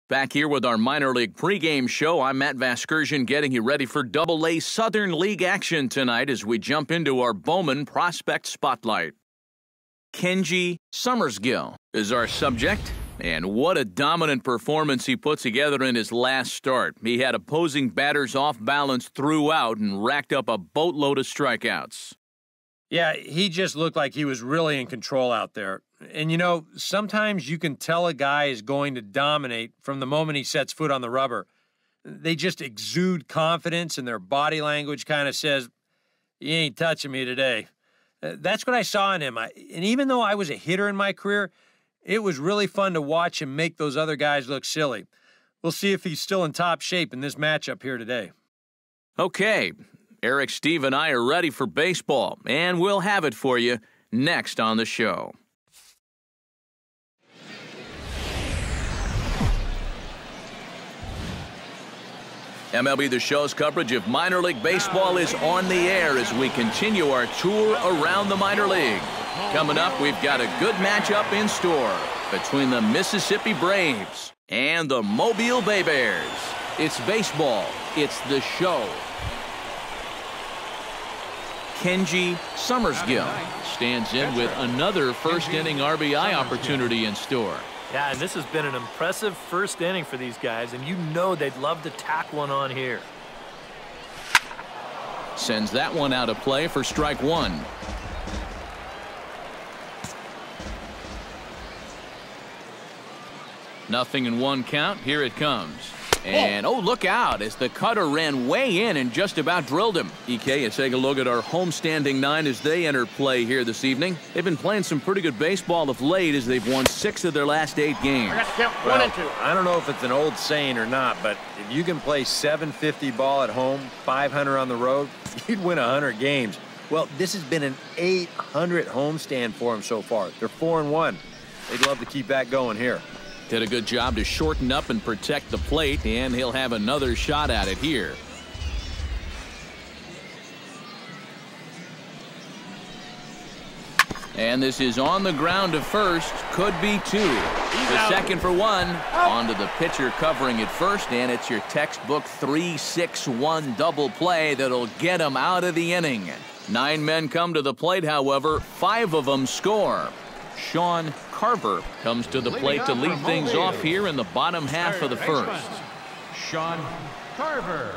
Back here with our minor league pregame show, I'm Matt Vasgersian getting you ready for Double-A Southern League action tonight as we jump into our Bowman Prospect Spotlight. Kenji Summersgill is our subject, and what a dominant performance he put together in his last start. He had opposing batters off balance throughout and racked up a boatload of strikeouts. Yeah, he just looked like he was really in control out there. And, you know, sometimes you can tell a guy is going to dominate from the moment he sets foot on the rubber. They just exude confidence, and their body language kind of says, "You ain't touching me today." That's what I saw in him. And even though I was a hitter in my career, it was really fun to watch him make those other guys look silly. We'll see if he's still in top shape in this matchup here today. Okay, Eric, Steve, and I are ready for baseball, and we'll have it for you next on the show. MLB The Show's coverage of minor league baseball is on the air as we continue our tour around the minor league. Coming up, we've got a good matchup in store between the Mississippi Braves and the Mobile Bay Bears. It's baseball. It's the show. Kenji Summersgill stands in with another first-inning RBI opportunity in store. Yeah, and this has been an impressive first inning for these guys, and you know they'd love to tack one on here. Sends that one out of play for strike one. Nothing in one count. Here it comes. And, oh, look out as the cutter ran way in and just about drilled him. EK is taking a look at our homestanding nine as they enter play here this evening. They've been playing some pretty good baseball of late as they've won 6 of their last 8 games. I got to count 1 and 2. I don't know if it's an old saying or not, but if you can play .750 ball at home, .500 on the road, you'd win 100 games. Well, this has been an .800 homestand for them so far. They're 4-1. They'd love to keep that going here. Did a good job to shorten up and protect the plate, and he'll have another shot at it here. And this is on the ground to first. Could be 2. The second for 1. Onto the pitcher covering it first, and it's your textbook 3-6-1 double play that'll get him out of the inning. 9 men come to the plate, however. 5 of them score. Sean Carver comes to the plate to lead things off here in the bottom half of the first. Sean Carver.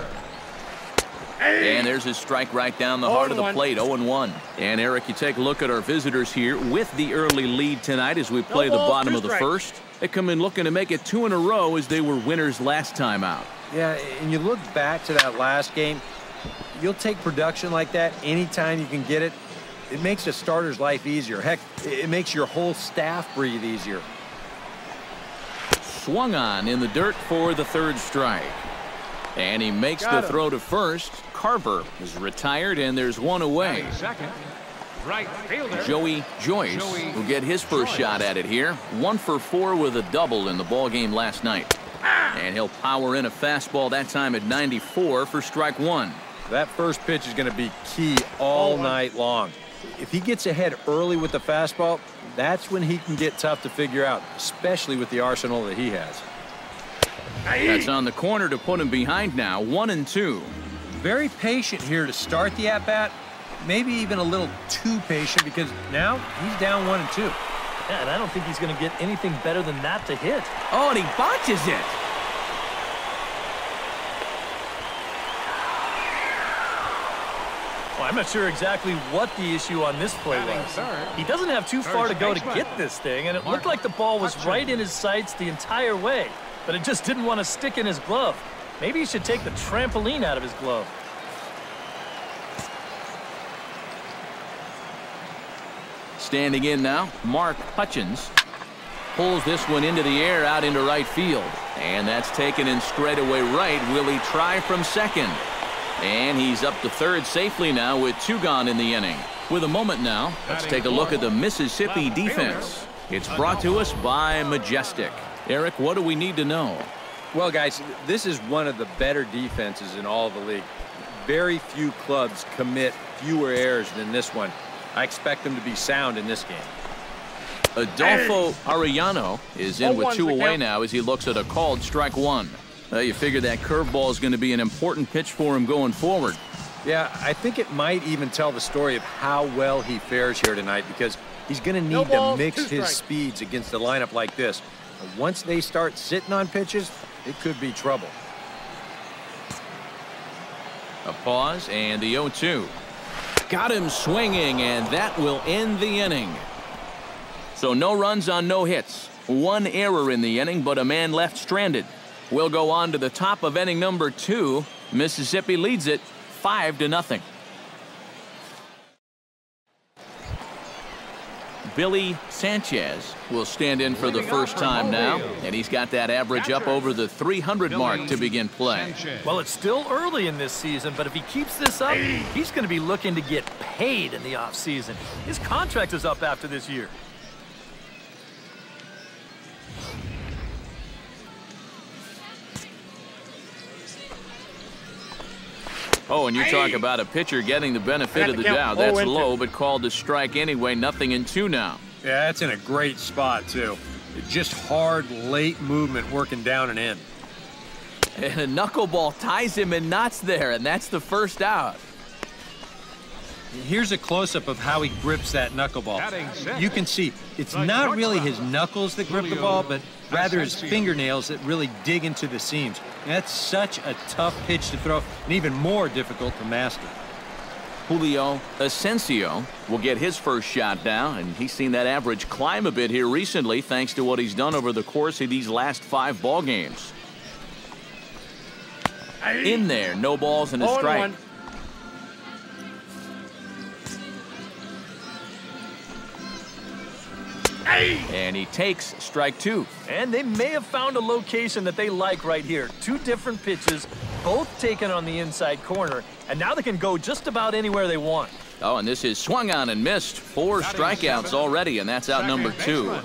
And there's his strike right down the heart of the plate, 0-1. And Eric, you take a look at our visitors here with the early lead tonight as we play the bottom of the first. They come in looking to make it 2 in a row as they were winners last time out. Yeah, and you look back to that last game, you'll take production like that anytime you can get it. It makes a starter's life easier. Heck, it makes your whole staff breathe easier. Swung on in the dirt for the 3rd strike. And he makes the throw to first. Carver is retired, and there's 1 away. Second, right fielder Joey Joyce will get his first shot at it here. 1 for 4 with a double in the ballgame last night. And he'll power in a fastball that time at 94 for strike 1. That first pitch is going to be key all night long. If he gets ahead early with the fastball, that's when he can get tough to figure out, especially with the arsenal that he has. That's on the corner to put him behind now, 1-2. Very patient here to start the at-bat. Maybe even a little too patient because now he's down 1-2. Yeah, and I don't think he's going to get anything better than that to hit. Oh, and he botches it. Well, I'm not sure exactly what the issue on this play was. He doesn't have too far to go to get this thing, and it looked like the ball was right in his sights the entire way, but it just didn't want to stick in his glove. Maybe he should take the trampoline out of his glove. Standing in now, Mark Hutchins pulls this one into the air out into right field. And that's taken in straightaway right. Will he try from second? And he's up to third safely now with 2 gone in the inning. With a moment now, let's take a look at the Mississippi defense. It's brought to us by Majestic. Eric, what do we need to know? Well, guys, this is one of the better defenses in all of the league. Very few clubs commit fewer errors than this one. I expect them to be sound in this game. Adolfo Arellano is in with 2 away now as he looks at a called strike 1. You figure that curveball is going to be an important pitch for him going forward. Yeah, I think it might even tell the story of how well he fares here tonight, because he's going to need to mix his speeds against a lineup like this. And once they start sitting on pitches, it could be trouble. A pause and the 0-2. Got him swinging, and that will end the inning. So no runs on no hits. 1 error in the inning, but a man left stranded. We'll go on to the top of inning number 2. Mississippi leads it 5-0. Billy Sanchez will stand in for the first time now, and he's got that average up over the 300 mark to begin play. Well, it's still early in this season, but if he keeps this up, he's going to be looking to get paid in the offseason. His contract is up after this year. Oh, and you talk about a pitcher getting the benefit of the doubt. That's low, but called a strike anyway. 0-2 now. Yeah, that's in a great spot, too. Just hard, late movement working down and in. And a knuckleball ties him in knots there, and that's the first out. Here's a close-up of how he grips that knuckleball. You can see it's not really his knuckles that grip the ball, but rather his fingernails that really dig into the seams. That's such a tough pitch to throw, and even more difficult to master. Julio Asensio will get his first shot now, and he's seen that average climb a bit here recently thanks to what he's done over the course of these last 5 ball games. In there, no balls and a strike. And he takes strike 2. And they may have found a location that they like right here. 2 different pitches, both taken on the inside corner, and now they can go just about anywhere they want. Oh, and this is swung on and missed. 4 strikeouts already, and that's out number 2.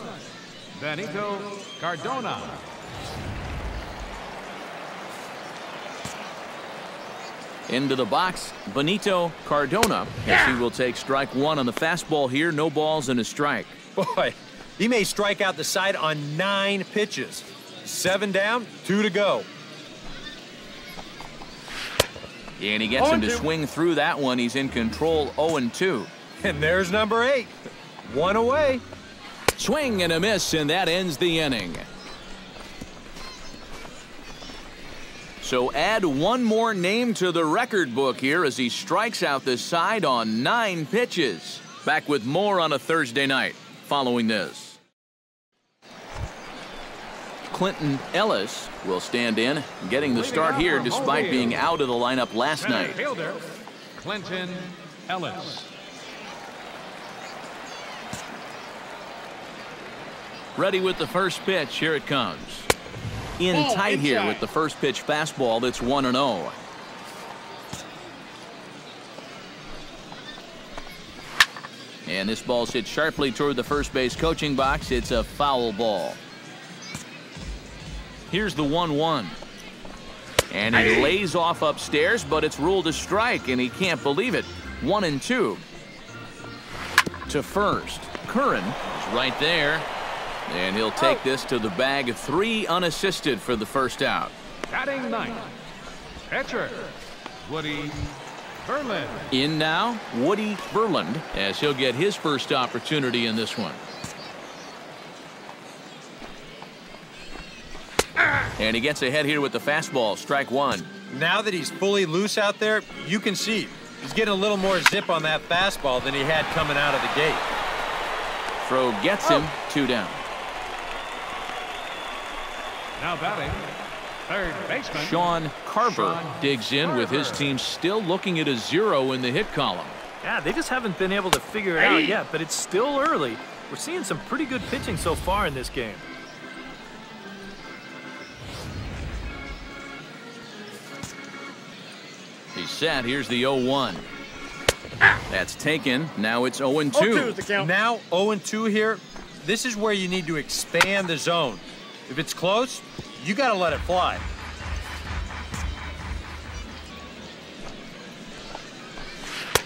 Benito Cardona. Into the box, Benito Cardona, as he will take strike 1 on the fastball here. No balls and a strike. Boy, he may strike out the side on 9 pitches. 7 down, 2 to go. And he gets him to swing through that one. He's in control, 0-2. And there's number 8. 1 away. Swing and a miss, and that ends the inning. So add 1 more name to the record book here as he strikes out the side on 9 pitches. Back with more on a Thursday night following this. Clinton Ellis will stand in, getting the start here despite being out of the lineup last night. Fielder, Clinton Ellis. Ready with the first pitch. Here it comes. In tight here with the first pitch fastball. That's 1-0. And this ball's hit sharply toward the first base coaching box. It's a foul ball. Here's the 1-1. And he lays off upstairs, but it's ruled a strike, and he can't believe it. 1-2. To first. Curran is right there. And he'll take this to the bag. 3 unassisted for the first out. Batting 9th, pitcher, Woody Berland. In now, Woody Berland, as he'll get his first opportunity in this one. And he gets ahead here with the fastball. Strike 1. Now that he's fully loose out there, you can see he's getting a little more zip on that fastball than he had coming out of the gate. Throw gets him. 2 down. Now batting, third baseman, Sean Carver digs in with his team still looking at a 0 in the hit column. Yeah, they just haven't been able to figure it out yet, but it's still early. We're seeing some pretty good pitching so far in this game. He's set. Here's the 0-1. That's taken. Now it's 0-2. Now 0-2 here. This is where you need to expand the zone. If it's close, you got to let it fly.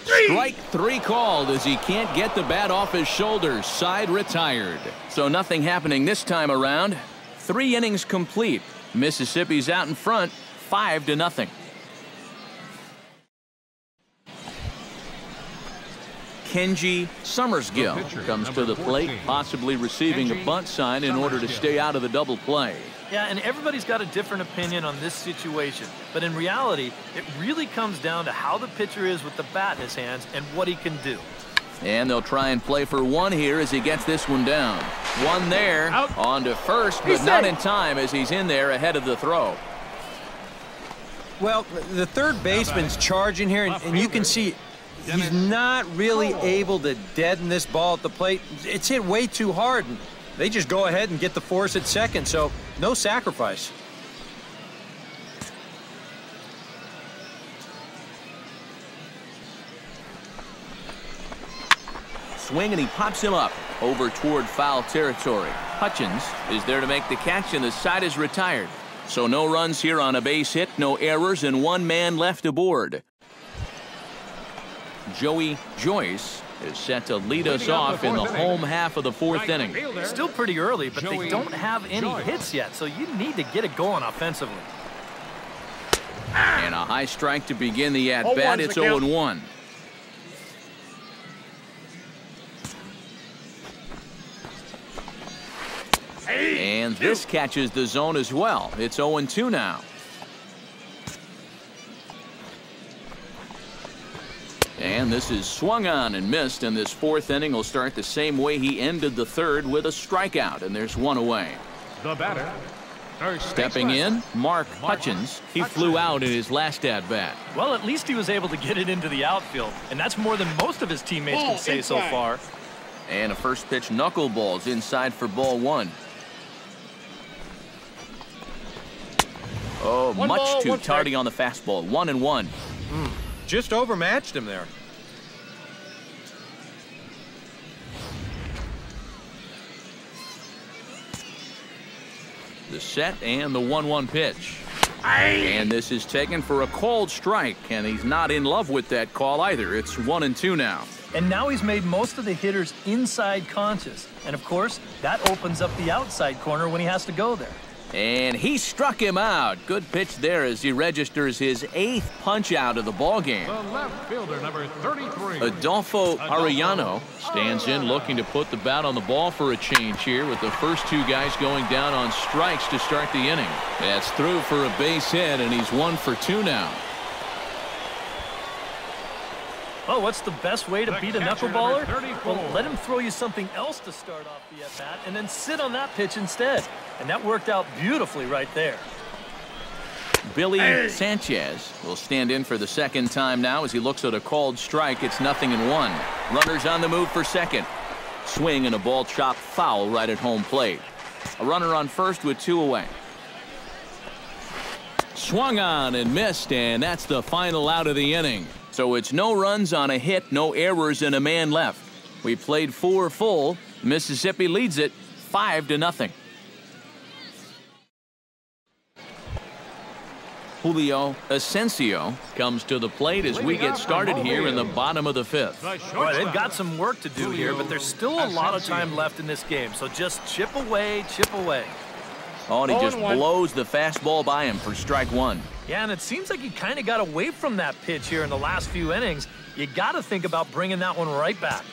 Strike 3 called as he can't get the bat off his shoulders. Side retired. So nothing happening this time around. 3 innings complete. Mississippi's out in front, 5-0. Kenji Summersgill comes to the plate, possibly receiving a bunt sign in order to stay out of the double play. Yeah, and everybody's got a different opinion on this situation. But in reality, it really comes down to how the pitcher is with the bat in his hands and what he can do. And they'll try and play for 1 here as he gets this one down. 1 there, on to first, but not in time as he's in there ahead of the throw. Well, the third baseman's charging here, and you can see he's not really able to deaden this ball at the plate. It's hit way too hard, and they just go ahead and get the force at second, so no sacrifice. Swing, and he pops him up over toward foul territory. Hutchins is there to make the catch, and the side is retired. So no runs here on a base hit, no errors, and 1 man left aboard. Joey Joyce is set to lead us off in the home half of the 4th inning. Still pretty early, but they don't have any hits yet, so you need to get it going offensively. And a high strike to begin the at-bat. It's 0-1. And this catches the zone as well. It's 0-2 now. And this is swung on and missed, and this 4th inning will start the same way he ended the 3rd with a strikeout, and there's 1 away. The batter, stepping in, Mark Hutchins. He flew out in his last at-bat. Well, at least he was able to get it into the outfield, and that's more than most of his teammates can say so far. And a first pitch knuckleballs inside for ball 1. Oh, much too tardy on the fastball. 1-1. Just overmatched him there. The set and the 1-1 pitch. And this is taken for a called strike, and he's not in love with that call either. It's 1-2 now. And now he's made most of the hitters inside conscious. And of course, that opens up the outside corner when he has to go there. And he struck him out. Good pitch there as he registers his 8th punch out of the ball game. The left fielder, number 33. Adolfo Arellano stands in looking to put the bat on the ball for a change here with the first 2 guys going down on strikes to start the inning. That's through for a base hit, and he's 1 for 2 now. Oh, what's the best way to beat a knuckleballer? Well, let him throw you something else to start off the at-bat and then sit on that pitch instead. And that worked out beautifully right there. Billy Sanchez will stand in for the 2nd time now as he looks at a called strike. It's 0-1. Runners on the move for second. Swing and a ball chopped foul right at home plate. A runner on first with 2 away. Swung on and missed, and that's the final out of the inning. So it's no runs on a hit, no errors, and a man left. We played 4 full. Mississippi leads it 5-0. Julio Asensio comes to the plate as we get started here in the bottom of the 5th. Well, they've got some work to do here, but there's still a lot of time left in this game. So just chip away, chip away. Oh, and he just blows the fastball by him for strike 1. Yeah, and it seems like he kind of got away from that pitch here in the last few innings. You got to think about bringing that one right back.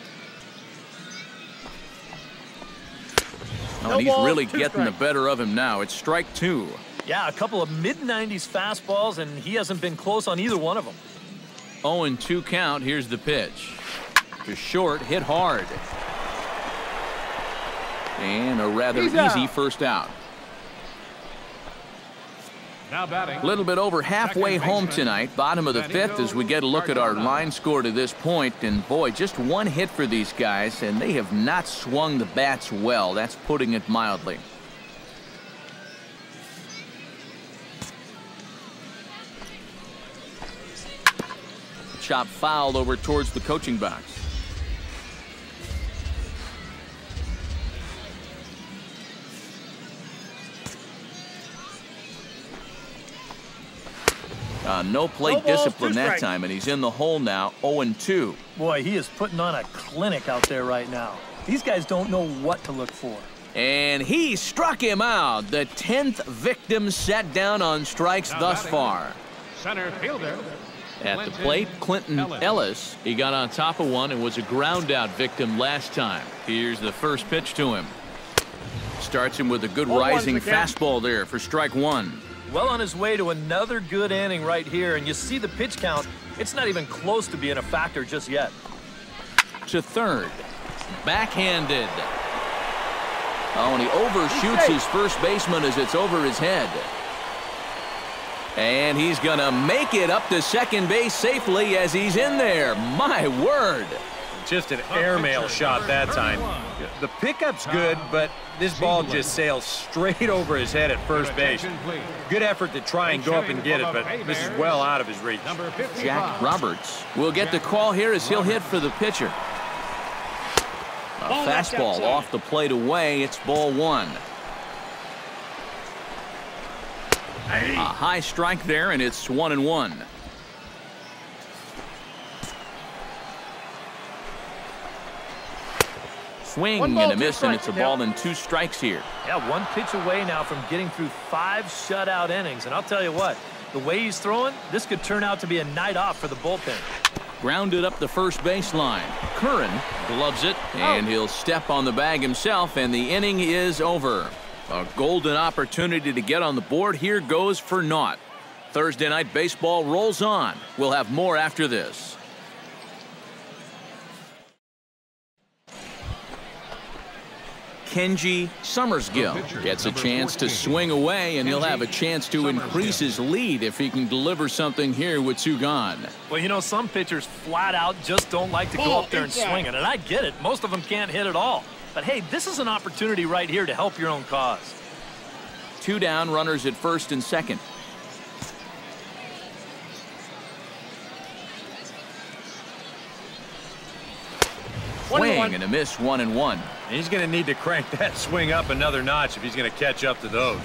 Oh, and he's really getting the better of him now. It's strike 2. Yeah, a couple of mid-90s fastballs, and he hasn't been close on either one of them. 0-2 count. Here's the pitch. To short, hit hard. And a rather easy first out. Now batting. A little bit over halfway home tonight, bottom of the 5th, as we get a look at our line score to this point. And boy, just 1 hit for these guys, and they have not swung the bats well. That's putting it mildly. Chop fouled over towards the coaching box. No plate discipline that time, and he's in the hole now, 0-2. Boy, he is putting on a clinic out there right now. These guys don't know what to look for. And he struck him out. The 10th victim set down on strikes thus far. Center fielder. At the plate, Clinton Ellis. He got on top of one and was a ground-out victim last time. Here's the first pitch to him. Starts him with a good rising fastball there for strike one. Well on his way to another good inning right here, and you see the pitch count. It's not even close to being a factor just yet. To third. Backhanded. Oh, and he overshoots his first baseman as it's over his head. And he's going to make it up to second base safely as he's in there. My word. Just an airmail shot that time. The pickup's good, but this ball just sails straight over his head at first base. Good effort to try and go up and get it, but this is well out of his reach. Jack Roberts will get the call here as he'll hit for the pitcher. A fastball off the plate away. It's ball one. A high strike there, and it's 1-1. Swing and a miss, and it's a ball and 2 strikes here. Yeah, 1 pitch away now from getting through 5 shutout innings. And I'll tell you what, the way he's throwing, this could turn out to be a night off for the bullpen. Grounded up the first baseline. Curran gloves it, and he'll step on the bag himself, and the inning is over. A golden opportunity to get on the board here goes for naught. Thursday Night Baseball rolls on. We'll have more after this. Kenji Summersgill gets a chance to swing away, and he'll have a chance to increase his lead if he can deliver something here with 2 gone. Well, you know, some pitchers flat out just don't like to go up there and swing it, and I get it. Most of them can't hit at all. But hey, this is an opportunity right here to help your own cause. 2 down, runners at first and second. Swing and a miss, 1-1. He's going to need to crank that swing up another notch if he's going to catch up to those.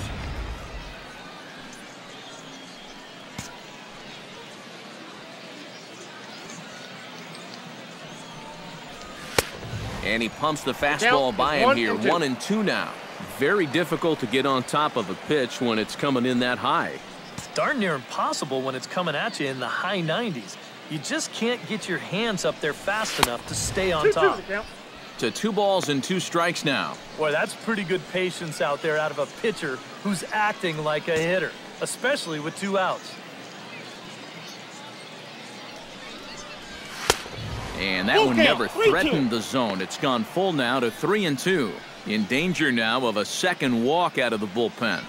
And he pumps the fastball by him here. 1-2 now. Very difficult to get on top of a pitch when it's coming in that high. It's darn near impossible when it's coming at you in the high 90s. You just can't get your hands up there fast enough to stay on top. To 2 balls and 2 strikes now. Boy, that's pretty good patience out there out of a pitcher who's acting like a hitter, especially with 2 outs. And that one never threatened the zone. It's gone full now to 3-2. In danger now of a second walk out of the bullpen.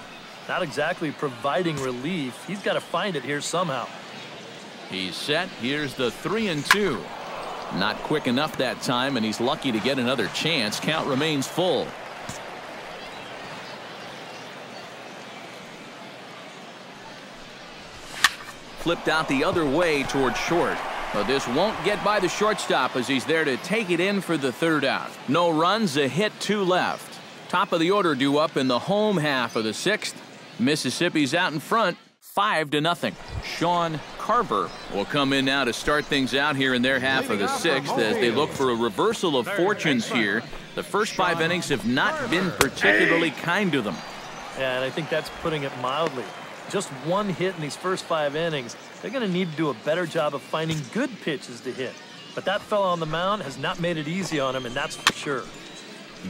Not exactly providing relief. He's got to find it here somehow. He's set. Here's the 3-2. Not quick enough that time, and he's lucky to get another chance. Count remains full. Flipped out the other way toward short. But this won't get by the shortstop as he's there to take it in for the 3rd out. No runs, a hit, 2 left. Top of the order due up in the home half of the 6th. Mississippi's out in front, 5-0. Sean Carver will come in now to start things out here in their half of the 6th as they look for a reversal of fortunes here. The first 5 innings have not been particularly kind to them. Yeah, and I think that's putting it mildly. Just 1 hit in these first 5 innings. They're going to need to do a better job of finding good pitches to hit. But that fella on the mound has not made it easy on him, and that's for sure.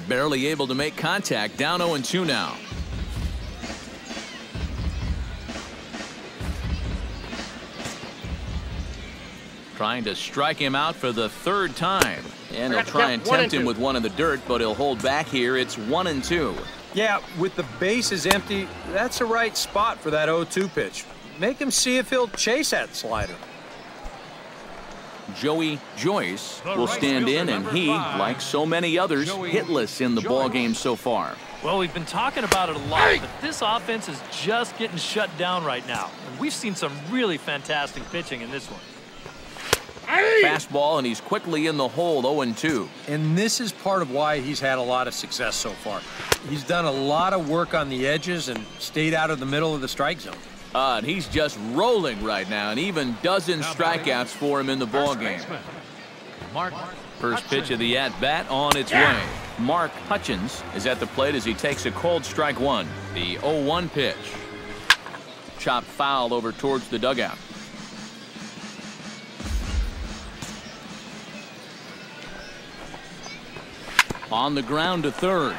Barely able to make contact. Down 0-2 now. Trying to strike him out for the 3rd time. And he'll try and tempt him with one in the dirt, but he'll hold back here. It's 1-2. Yeah, with the bases empty, that's the right spot for that 0-2 pitch. Make him see if he'll chase that slider. Joey Joyce will stand in, and he, like so many others, hitless in the ballgame so far. Well, we've been talking about it a lot, but this offense is just getting shut down right now. And we've seen some really fantastic pitching in this one. Fastball, and he's quickly in the hole, 0-2. And this is part of why he's had a lot of success so far. He's done a lot of work on the edges and stayed out of the middle of the strike zone. And he's just rolling right now, and even dozen strikeouts for him in the ballgame. First pitch of the at-bat on its way. Mark Hutchins is at the plate as he takes a cold strike one. The 0-1 pitch. Chopped foul over towards the dugout. On the ground to third.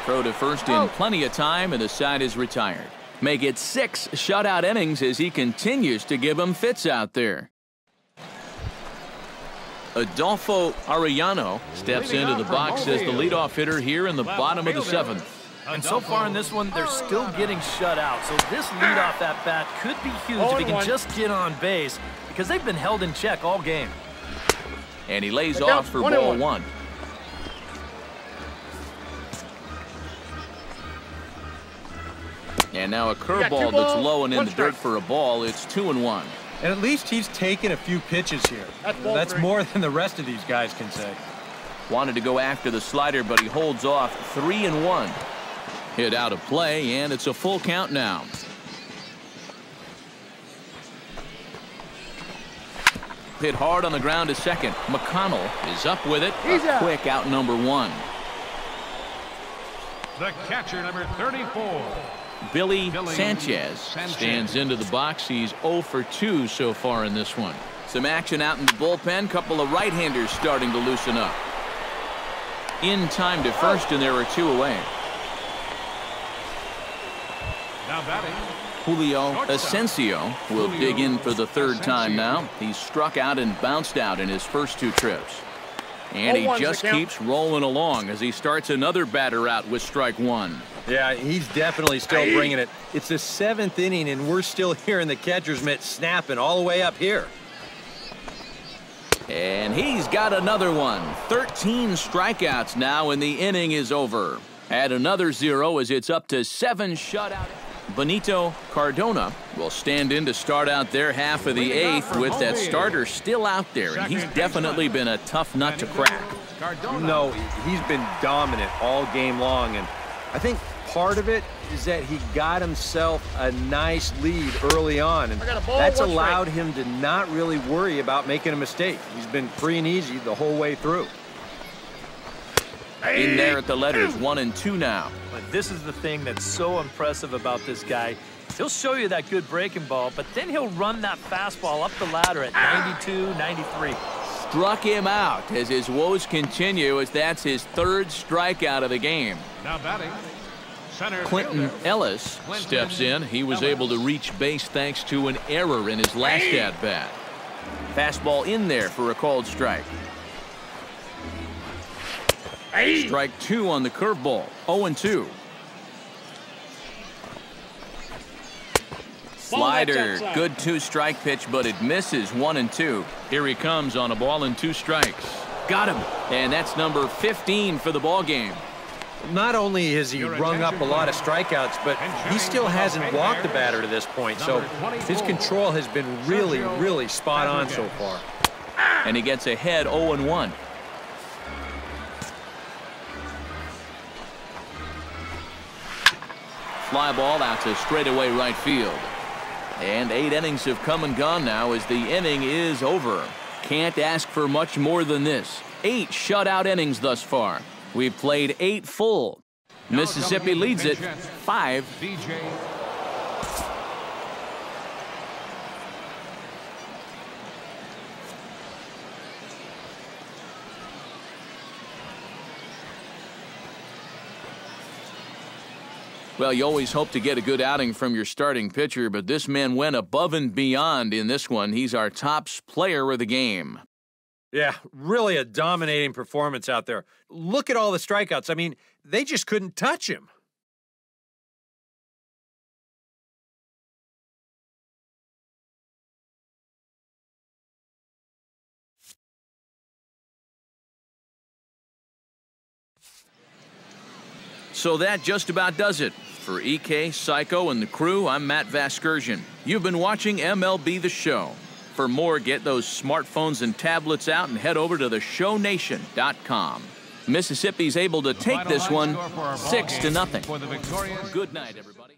Throw to first in plenty of time, and the side is retired. Make it 6 shutout innings as he continues to give them fits out there. Adolfo Arellano steps into the box as the leadoff hitter here in the bottom of the 7th. And so far in this one, they're still getting shut out. So this leadoff at bat could be huge if he can just get on base, because they've been held in check all game. And he lays off for ball 1. And now a curveball that's low and in the dirt for a ball. It's 2-1. And at least he's taken a few pitches here. That's more than the rest of these guys can say. Wanted to go after the slider, but he holds off. 3-1. Hit out of play, and it's a full count now. Hit hard on the ground to second. McConnell is up with it. A quick out number 1. The catcher, number 34. Billy Sanchez stands into the box. He's 0 for 2 so far in this one. Some action out in the bullpen. Couple of right-handers starting to loosen up. In time to first, and there are 2 away. Now batting, Julio Asensio will dig in for the 3rd time now. He's struck out and bounced out in his first 2 trips. And he just keeps rolling along as he starts another batter out with strike 1. Yeah, he's definitely still bringing it. It's the 7th inning, and we're still hearing the catcher's mitt snapping all the way up here. And he's got another one. 13 strikeouts now, and the inning is over. Add another 0 as it's up to 7 shutout. Benito Cardona will stand in to start out their half of the 8th with that starter still out there, and he's definitely been a tough nut to crack. No, he's been dominant all game long, and I think part of it is that he got himself a nice lead early on, and that's allowed him to not really worry about making a mistake. He's been free and easy the whole way through. In there at the letters, 1 and 2 now. But this is the thing that's so impressive about this guy. He'll show you that good breaking ball, but then he'll run that fastball up the ladder at 92, 93. Struck him out as his woes continue, as that's his 3rd strikeout of the game. now batting, center Clinton fielder, Ellis steps in. He was able to reach base thanks to an error in his last at-bat. Fastball in there for a called strike. Strike 2 on the curveball. 0-2. Slider. Good 2-strike pitch, but it misses. 1-2. Here he comes on a ball and 2 strikes. Got him. And that's number 15 for the ball game. Not only has he rung up a lot of strikeouts, but he still hasn't walked the batter to this point, so his control has been really, really spot on so far. And he gets ahead 0-1. Fly ball out to straightaway right field. And 8 innings have come and gone now as the inning is over. Can't ask for much more than this. 8 shutout innings thus far. We've played 8 full. Mississippi leads it 5. Well, you always hope to get a good outing from your starting pitcher, but this man went above and beyond in this one. He's our top player of the game. Yeah, really a dominating performance out there. Look at all the strikeouts. I mean, they just couldn't touch him. So that just about does it. For EK, Psycho, and the crew, I'm Matt Vasgersian. You've been watching MLB The Show. For more, get those smartphones and tablets out and head over to theshownation.com. Mississippi's able to take this one 6-0. Good night, everybody.